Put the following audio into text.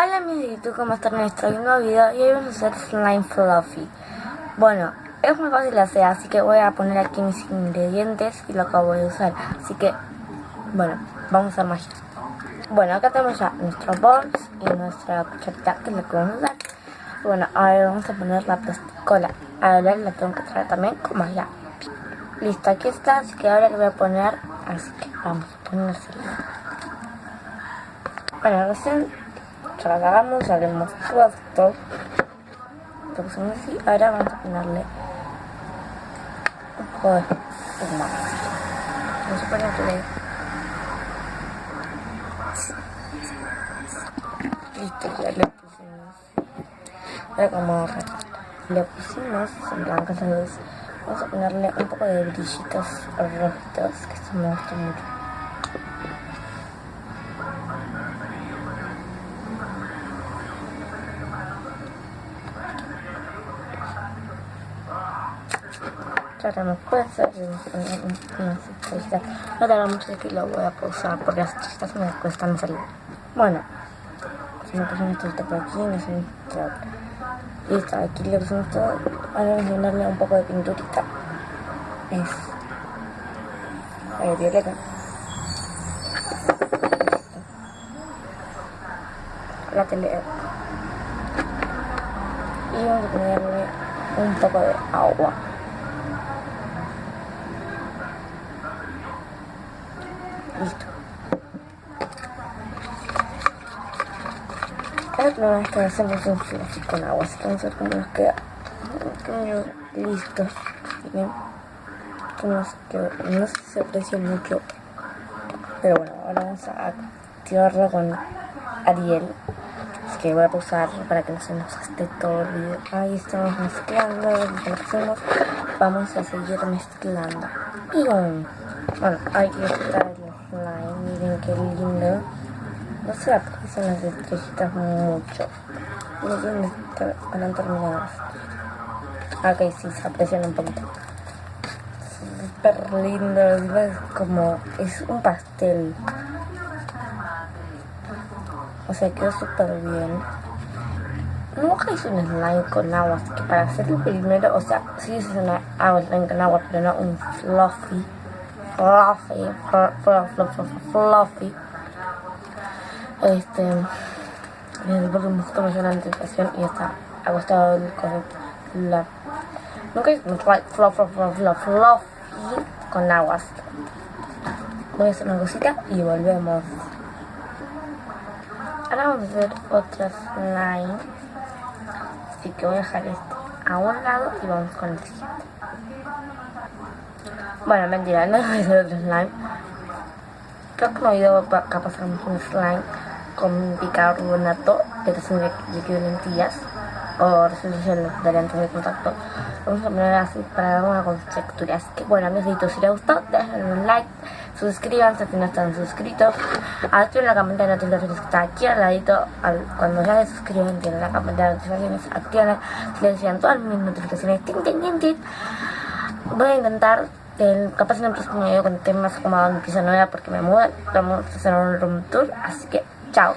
Hola amiguitos, ¿cómo están? Les traigo un nuevo video y hoy vamos a hacer slime fluffy. Bueno, es muy fácil de hacer, así que voy a poner aquí mis ingredientes y lo que voy a usar. Así que, bueno, vamos a hacer magia. Bueno, acá tenemos ya nuestros bols y nuestra cucharita, que es la que vamos a usar. Bueno, ahora vamos a poner la plasticola. Ahora la tengo que traer también con magia. Listo, aquí está, así que ahora le voy a poner, así que vamos a ponérsela. Bueno, recién ya la agarramos, ya le hemos puesto, lo pusimos así. Ahora vamos a ponerle un poco de espuma. Vamos a ponerle, listo, ya le pusimos. Ahora como le pusimos en blanco esa luz, vamos a ponerle un poco de brillitos rojitos, que esto me gusta mucho. Ya tenemos puestas unas estrellitas. No tarda mucho, que lo voy a pausar porque las estrellitas me cuestan salir. Bueno, si me puse una estrellita por aquí, me hacen otra. Listo, aquí le pusimos todo. Ahora vamos a ponerle un poco de pinturita. Es violeta. La tele. Y vamos a ponerle un poco de agua. Listo. Ahora que no que hacemos un fluffy con agua, así que vamos a ver cómo nos queda. Listo. Bien. Cómo nos quedó. No sé si se aprecia mucho, pero bueno, ahora vamos a activarlo con Ariel. Así que voy a pausar para que no se nos esté todo el video. Ahí estamos mezclando, lo pusimos. Vamos a seguir mezclando. Y bueno, ahí está el slime. Miren qué lindo. No se aprecian las estrellitas mucho. Miren, han terminado. Ok, sí, se aprecian un poquito. Súper lindo. Es como, es un pastel. O sea, quedó súper bien. Nunca hice un slime con agua, así que para hacerlo primero, o sea, sí hice un slime con agua, pero no un fluffy. Fluffy. Porque me gustó mucho la anticipación y está acostado con la. Nunca hice un fluffy con aguas. Voy a hacer una cosita y volvemos. Ahora vamos a hacer otra slime. Así que voy a dejar este a un lado y vamos con el siguiente. Bueno, mentira, no voy a hacer otro slime. Creo que me olvidó capaz un slime con bicarbonato de resina de lentillas o resolución de lentes de contacto. Vamos a poner así para dar una textura. Así que bueno, amiguitos, si les gustó, déjenme un like, suscríbanse si no están suscritos, activen la campanita de notificaciones que está aquí al ladito. Cuando ya se suscriben, tienen la campanita de notificaciones, activen, si les llegan todas mis notificaciones, voy a intentar capaz en el próximo video con temas como mi pieza nueva porque me mudan. Vamos a hacer un room tour, así que chao.